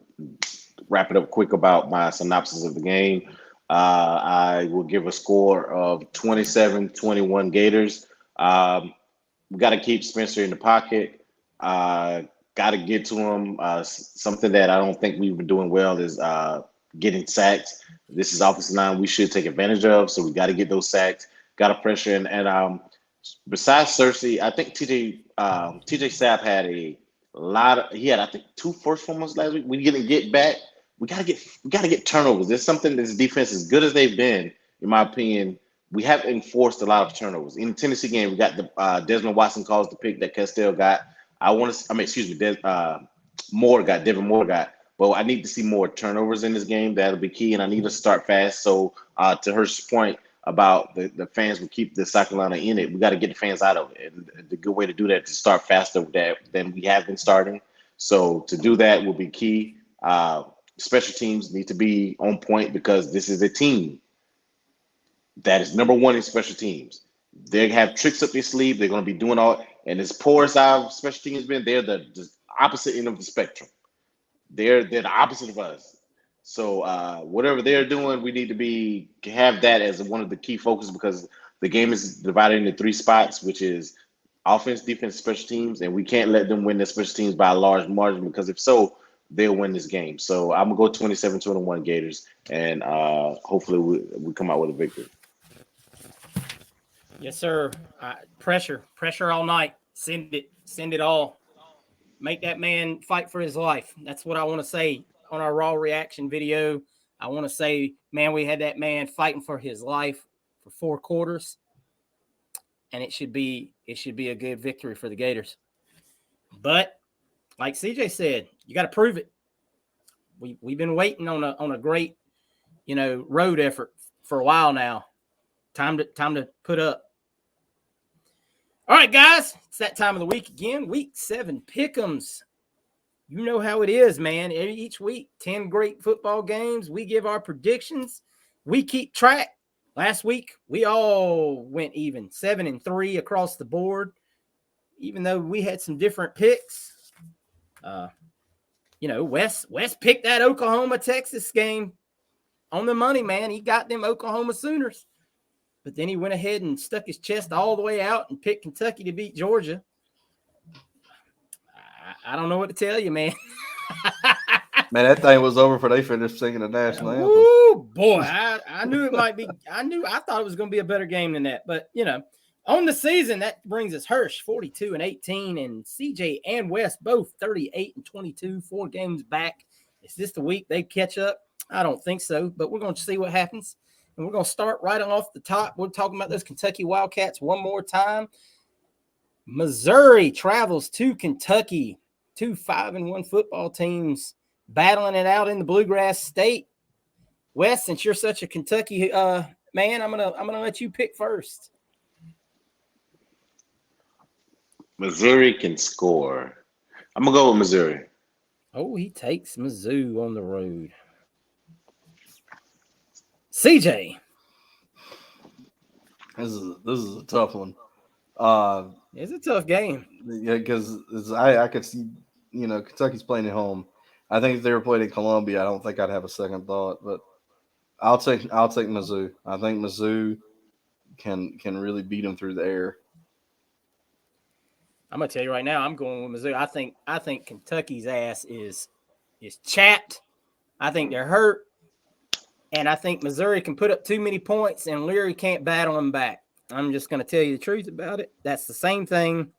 wrap it up quick about my synopsis of the game. I will give a score of 27-21 Gators. We got to keep Spencer in the pocket. Got to get to him. Something that I don't think we've been doing well is getting sacks. This is offensive line we should take advantage of, so we got to get those sacks. Got to pressure, and besides Cersei, I think TJ Sapp had a lot of. He had, I think, 2 first fumbles last week. We didn't get back. We gotta get turnovers. There's something. This defense, as good as they've been, in my opinion, we haven't enforced a lot of turnovers. In the Tennessee game, we got the Desmond Watson calls the pick that Castell got. Devin Moore got. But I need to see more turnovers in this game. That'll be key, and I need to start fast. So to Hirsch's point about the fans will keep the South Carolina in it, we got to get the fans out of it. And the good way to do that is to start faster than we have been starting. So to do that will be key. Special teams need to be on point because this is a team that is number one in special teams. They have tricks up their sleeve. They're going to be doing all. And as poor as our special teams has been, they're the opposite end of the spectrum. They're the opposite of us. So whatever they're doing, we need to have that as one of the key focuses because the game is divided into 3 spots, which is offense, defense, special teams, and we can't let them win their special teams by a large margin because if so, they'll win this game. So I'm going to go 27-21 Gators, and hopefully we come out with a victory. Yes, sir. Pressure all night. Send it all. Make that man fight for his life. That's what I want to say on our Raw reaction video. I want to say, man, we had that man fighting for his life for 4 quarters, and it should be a good victory for the Gators. But like CJ said, you got to prove it. We've been waiting on a great, road effort for a while now. Time to put up. All right, guys, it's that time of the week again. Week 7 Pick Ems. You know how it is, man. Each week, 10 great football games. We give our predictions. We keep track. Last week, we all went even, 7-3 across the board, even though we had some different picks. Wes picked that Oklahoma-Texas game on the money, man. He got them Oklahoma Sooners. But then he went ahead and stuck his chest all the way out and picked Kentucky to beat Georgia. I don't know what to tell you, man. Man, that thing was over before they finished singing the national anthem. Ooh, boy, I knew it might be. I thought it was going to be a better game than that. But, on the season, that brings us Hirsch, 42-18, and CJ and West both 38-22, 4 games back. Is this the week they catch up? I don't think so, but we're going to see what happens. And we're going to start right off the top. We're talking about those Kentucky Wildcats one more time. Missouri travels to Kentucky. 2 5-1 football teams battling it out in the Bluegrass State. Wes, since you're such a Kentucky man, I'm gonna let you pick first. Missouri can score. I'm gonna go with Missouri. Oh, he takes Mizzou on the road. CJ. This is a tough one. It's a tough game. Yeah, because I could see, Kentucky's playing at home. I think if they were playing in Columbia, I don't think I'd have a second thought. But I'll take Mizzou. I think Mizzou can really beat them through the air. I'm gonna tell you right now, I'm going with Mizzou. I think Kentucky's ass is chapped. I think they're hurt. And I think Missouri can put up too many points, and Leary can't battle them back. I'm just going to tell you the truth about it. That's the same thing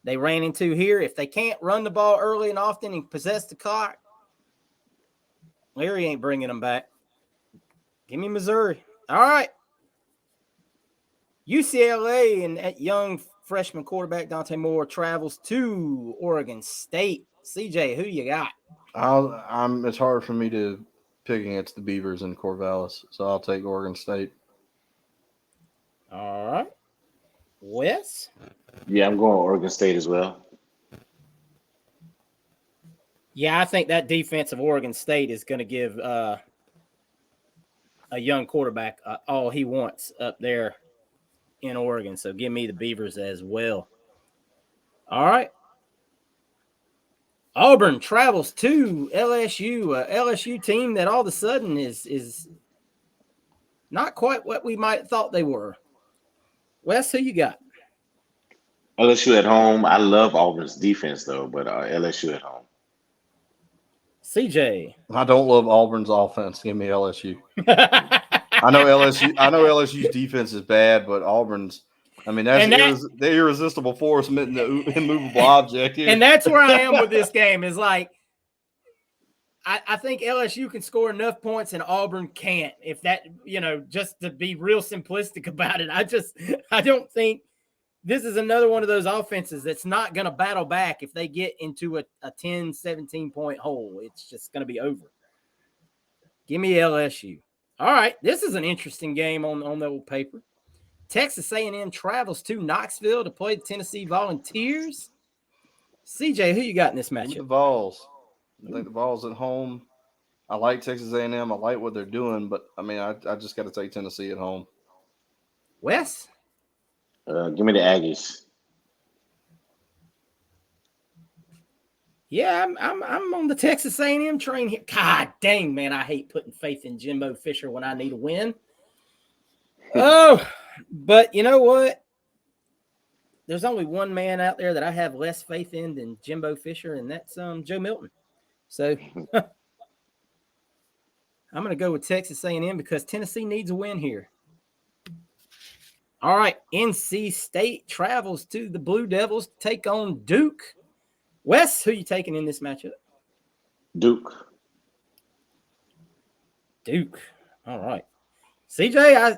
they ran into here. If they can't run the ball early and often and possess the clock, Larry ain't bringing them back. Give me Missouri. All right. UCLA and that young freshman quarterback Dante Moore travels to Oregon State. CJ, who you got? It's hard for me to pick against the Beavers in Corvallis, so I'll take Oregon State. All right. Wes? Yeah, I'm going Oregon State as well. Yeah, I think that defense of Oregon State is going to give a young quarterback all he wants up there in Oregon. So give me the Beavers as well. All right. Auburn travels to LSU, a LSU team that all of a sudden is not quite what we might have thought they were. Wes, who you got? LSU at home. I love Auburn's defense though, but LSU at home. CJ. I don't love Auburn's offense. Give me LSU. I know LSU's defense is bad, but Auburn's. I mean, that's the irresistible force meeting the immovable object here. And that's where I am with this game. Is like, I think LSU can score enough points and Auburn can't. If that, just to be real simplistic about it, I don't think this is another one of those offenses that's not going to battle back if they get into a 10, 17-point hole. It's just going to be over. Give me LSU. All right, this is an interesting game on the old paper. Texas A&M travels to Knoxville to play the Tennessee Volunteers. CJ, who you got in this matchup? The Vols. I think the Vols at home. I like Texas A&M. I like what they're doing, but, I mean, I just got to take Tennessee at home. Wes? Give me the Aggies. Yeah, I'm on the Texas A&M train here. God dang, man, I hate putting faith in Jimbo Fisher when I need a win. Oh, but you know what? There's only one man out there that I have less faith in than Jimbo Fisher, and that's Joe Milton. So I'm going to go with Texas A&M because Tennessee needs a win here. All right, NC State travels to the Blue Devils to take on Duke. Wes, who you taking in this matchup? Duke. All right. CJ,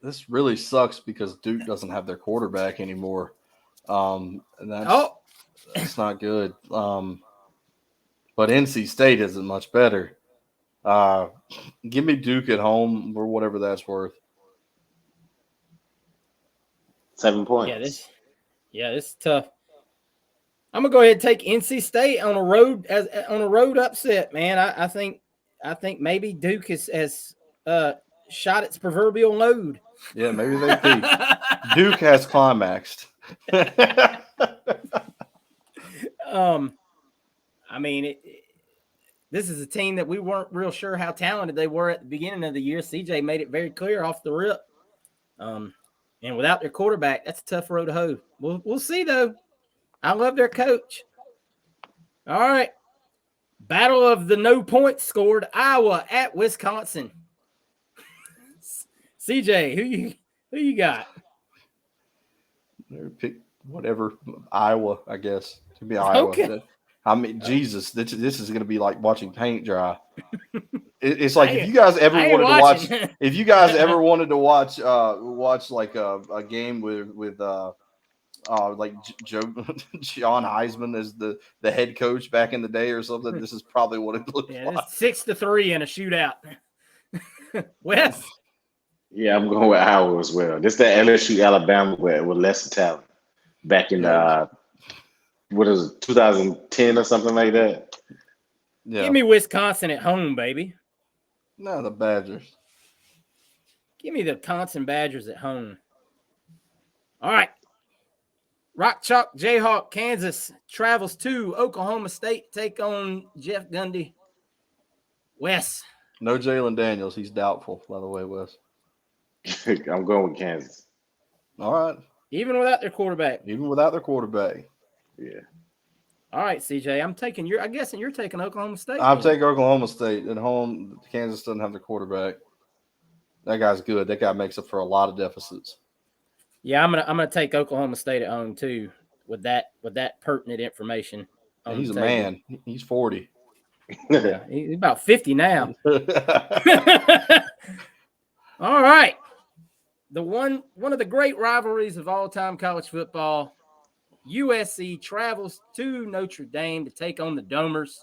this really sucks because Duke doesn't have their quarterback anymore. And that's not good. But NC State isn't much better. Give me Duke at home or whatever that's worth. 7 points. Yeah, this is tough. I'm gonna go ahead and take NC State on a road upset, man. I think maybe Duke has shot its proverbial load. Yeah, maybe they peaked. Duke has climaxed. I mean, this is a team that we weren't real sure how talented they were at the beginning of the year. CJ made it very clear off the rip. And without their quarterback, that's a tough road to hoe. We'll see though. I love their coach. All right. Battle of the no points scored. Iowa at Wisconsin. CJ, who you got? Pick whatever. Iowa, I guess. To be Iowa. Okay. I mean, Jesus, this is going to be like watching paint dry. It's like if you guys ever wanted to watch like a game with like John Heisman as the head coach back in the day or something, this is probably what it looks like. 6-3 in a shootout. Wes? Yeah, I'm going with Iowa as well. This that LSU Alabama with lesser talent back in what is it, 2010 or something like that. Yeah. Give me Wisconsin at home, baby. No, the Badgers. Give me the Wisconsin Badgers at home. All right. Rock Chalk Jayhawk, Kansas travels to Oklahoma State to take on Jeff Gundy. Wes. No Jalen Daniels. He's doubtful, by the way, Wes. I'm going with Kansas. All right. Even without their quarterback. Yeah. All right, CJ. I'm guessing you're taking Oklahoma State. I'm taking Oklahoma State at home. Kansas doesn't have their quarterback. That guy's good. That guy makes up for a lot of deficits. Yeah, I'm gonna take Oklahoma State at home too. with that pertinent information. He's a man. He's 40. Yeah, he's about 50 now. All right. One of the great rivalries of all time college football. USC travels to Notre Dame to take on the Domers.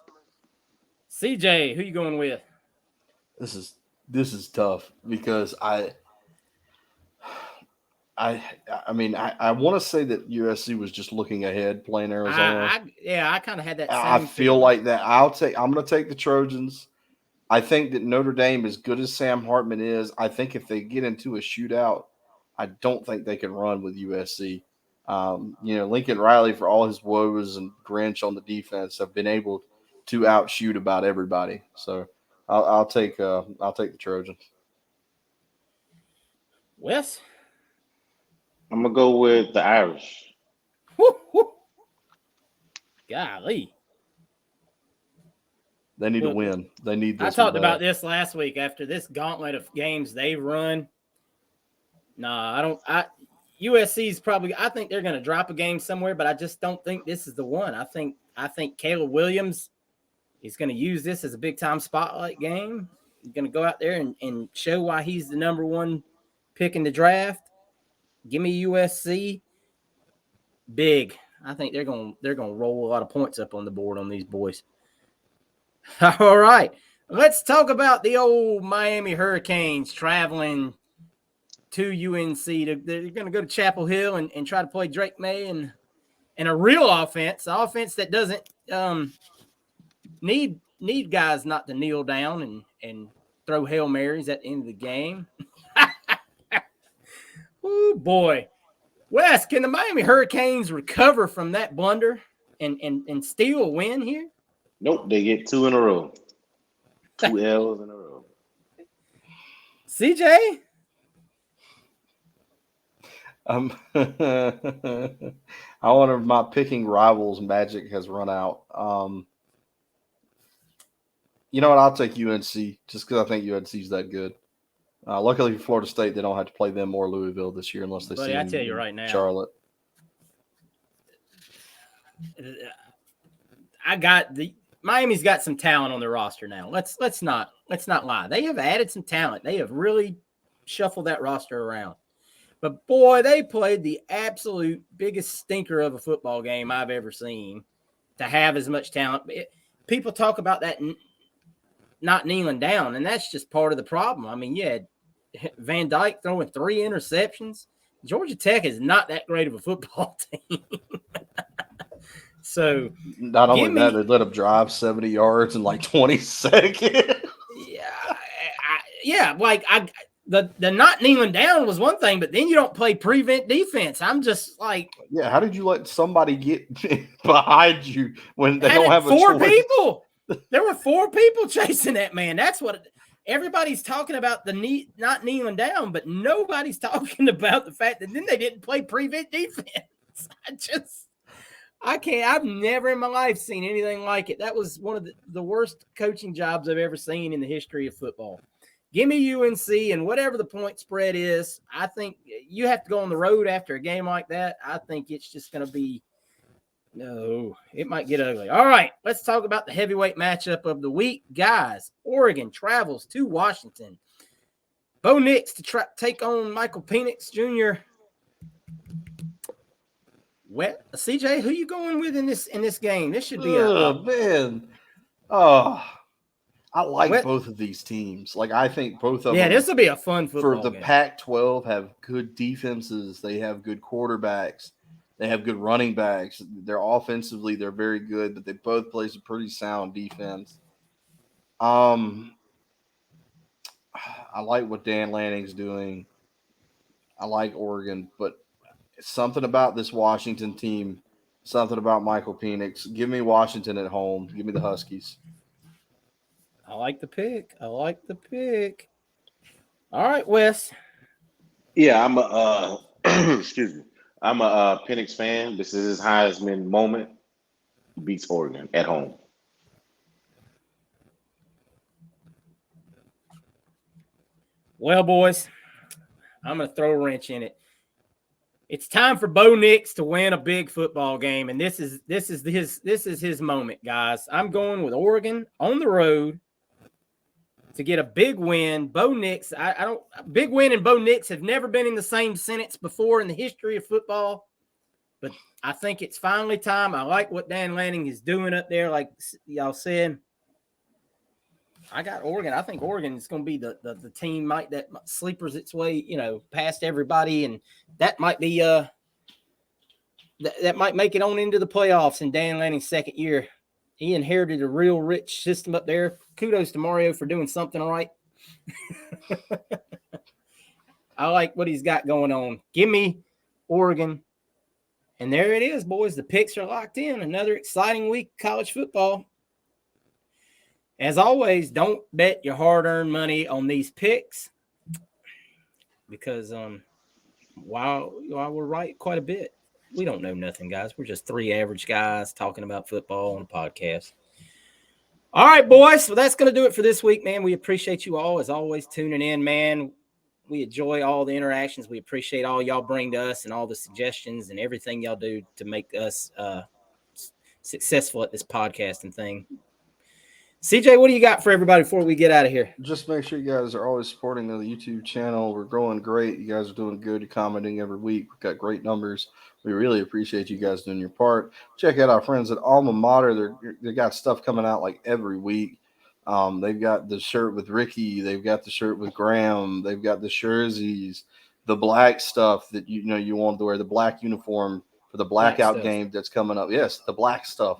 CJ, who you going with? This is tough because I want to say that USC was just looking ahead playing Arizona. I kind of had that same I feel feeling. like that. I'm going to take the Trojans. I think that Notre Dame, as good as Sam Hartman is, I think if they get into a shootout, I don't think they can run with USC. Lincoln Riley, for all his woes and Grinch on the defense, have been able to outshoot about everybody. So I'll take the Trojans. Wes? I'm gonna go with the Irish. Woo, woo. Golly. They need to win. They need this. I talked about this last week after this gauntlet of games they've run. USC's probably, I think they're going to drop a game somewhere, but I just don't think this is the one. I think Caleb Williams is going to use this as a big-time spotlight game. He's going to go out there and show why he's the number one pick in the draft. Give me USC. Big. I think they're going to roll a lot of points up on the board on these boys. All right. Let's talk about the old Miami Hurricanes traveling to UNC. They're going to go to Chapel Hill and try to play Drake May and a real offense, an offense that doesn't need guys not to kneel down and throw Hail Marys at the end of the game. Oh, boy. Wes, can the Miami Hurricanes recover from that blunder and steal a win here? Nope, they get 2 in a row. 2 L's in a row. CJ? I wonder if my picking rivals magic has run out. You know what? I'll take UNC just because I think UNC's that good. Luckily for Florida State, they don't have to play them or Louisville this year unless they see. I tell you right now, Charlotte. Miami's got some talent on their roster now. Let's not lie. They have added some talent. They have really shuffled that roster around. But boy, they played the absolute biggest stinker of a football game I've ever seen to have as much talent. People talk about that not kneeling down, and that's just part of the problem. I mean, you had Van Dyke throwing 3 interceptions. Georgia Tech is not that great of a football team. So not only that, they let them drive 70 yards in like 20 seconds. The not kneeling down was one thing, but then you don't play prevent defense. I'm just like, yeah. How did you let somebody get behind you when they don't have 4 choice? people? There were 4 people chasing that man. That's what everybody's talking about, not kneeling down, but nobody's talking about the fact that then they didn't play prevent defense. I can't. I've never in my life seen anything like it. That was one of the worst coaching jobs I've ever seen in the history of football. Give me UNC, and whatever the point spread is, I think you have to go on the road after a game like that. I think it's just going to be it might get ugly. All right, let's talk about the heavyweight matchup of the week. Guys, Oregon travels to Washington. Bo Nix to take on Michael Penix Jr. Well, CJ, who you going with in this game? This should be I like both of these teams. Like, I think both of them. Yeah, this will be a fun football for the game. Pac-12 have good defenses. They have good quarterbacks. They have good running backs. They're offensively, they're very good, but they both play some pretty sound defense. I like what Dan Lanning's doing. I like Oregon, but something about this Washington team, something about Michael Penix. Give me Washington at home. Give me the Huskies. I like the pick. All right, Wes. Yeah, I'm a excuse me. I'm a Penix fan. This is his Heisman moment. Beats Oregon at home. Well, boys, I'm going to throw a wrench in it. It's time for Bo Nix to win a big football game, and this is his moment, guys. I'm going with Oregon on the road to get a big win. Bo Nix, big win and Bo Nix have never been in the same sentence before in the history of football, but I think it's finally time. I like what Dan Lanning is doing up there, like y'all said. I got Oregon. I think Oregon is going to be the team that sleepers its way, past everybody, and that might be that might make it on into the playoffs in Dan Lanning's second year. He inherited a real rich system up there. Kudos to Mario for doing something right. I like what he's got going on. Give me Oregon. And there it is, boys. The picks are locked in. Another exciting week of college football. As always, don't bet your hard-earned money on these picks because while we're right quite a bit, we don't know nothing, guys. We're just three average guys talking about football on a podcast. All right, boys. So that's going to do it for this week, man. We appreciate you all, as always, tuning in, man. We enjoy all the interactions. We appreciate all y'all bring to us and all the suggestions and everything y'all do to make us successful at this podcasting thing. CJ, what do you got for everybody before we get out of here? Just make sure you guys are always supporting the YouTube channel. We're growing great. You guys are doing good. You're commenting every week. We've got great numbers. We really appreciate you guys doing your part. Check out our friends at Alma Mater. They got stuff coming out like every week. They've got the shirt with Ricky. They've got the shirt with Graham. They've got the jerseys, the black stuff that you wanted to wear, the black uniform for the blackout game that's coming up. Yes, the black stuff.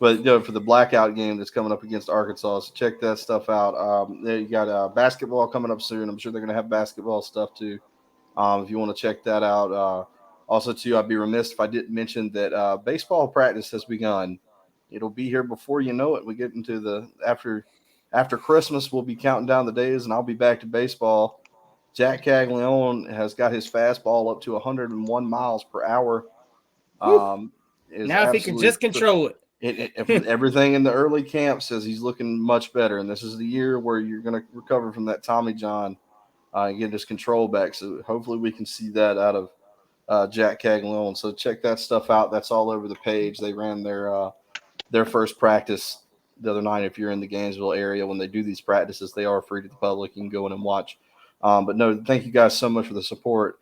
But for the blackout game that's coming up against Arkansas, so check that stuff out. You got basketball coming up soon. I'm sure they're going to have basketball stuff too. If you want to check that out. Also, too, I'd be remiss if I didn't mention that baseball practice has begun. It'll be here before you know it. We get into the after Christmas. We'll be counting down the days, and I'll be back to baseball. Jack Caglione has got his fastball up to 101 miles per hour. Now, if he can just control it. Everything in the early camp says he's looking much better, and this is the year where you're going to recover from that Tommy John and get his control back. So hopefully we can see that out of Jack Caglione. So check that stuff out. That's all over the page. They ran their first practice the other night. If you're in the Gainesville area, when they do these practices, they are free to the public. You can go in and watch. But no, thank you guys so much for the support.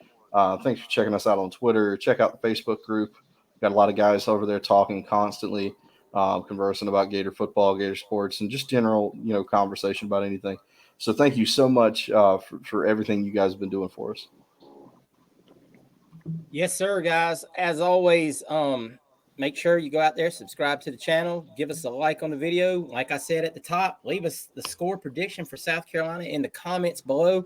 Thanks for checking us out on Twitter. Check out the Facebook group. Got a lot of guys over there talking constantly, conversing about Gator football, Gator sports, and just general, conversation about anything. So thank you so much for everything you guys have been doing for us. Yes, sir, guys. As always, make sure you go out there, subscribe to the channel, give us a like on the video. Like I said at the top, leave us the score prediction for South Carolina in the comments below.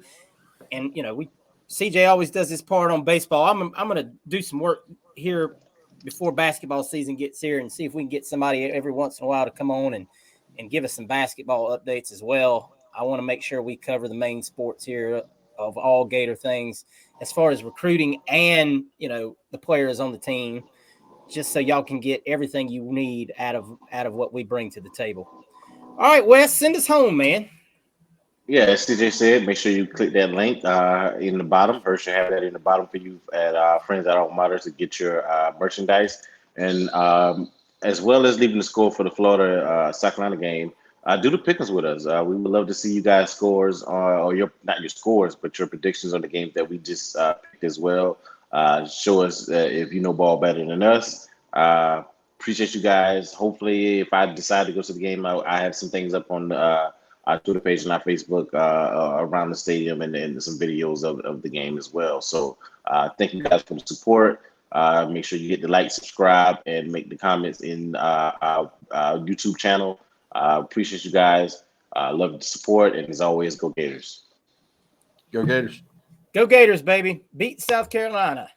And, CJ always does this part on baseball. I'm going to do some work here before basketball season gets here and see if we can get somebody every once in a while to come on and give us some basketball updates as well. I want to make sure we cover the main sports here of all Gator things as far as recruiting and, the players on the team, just so y'all can get everything you need out of what we bring to the table. All right, Wes, send us home, man. Yeah, as CJ said, make sure you click that link in the bottom. Hersh should have that in the bottom for you at friends at Alma Mater to get your merchandise. And as well as leaving the score for the Florida South Carolina game, do the pickers with us. We would love to see you guys' scores or not your scores, but your predictions on the games that we just picked as well. Show us if you know ball better than us. Appreciate you guys. Hopefully, if I decide to go to the game, I have some things up on our Twitter page and our Facebook around the stadium and some videos of the game as well. So thank you guys for the support. Make sure you hit the like, subscribe, and make the comments in our YouTube channel. Appreciate you guys. Love the support. And as always, go Gators. Go Gators. Go Gators, baby. Beat South Carolina.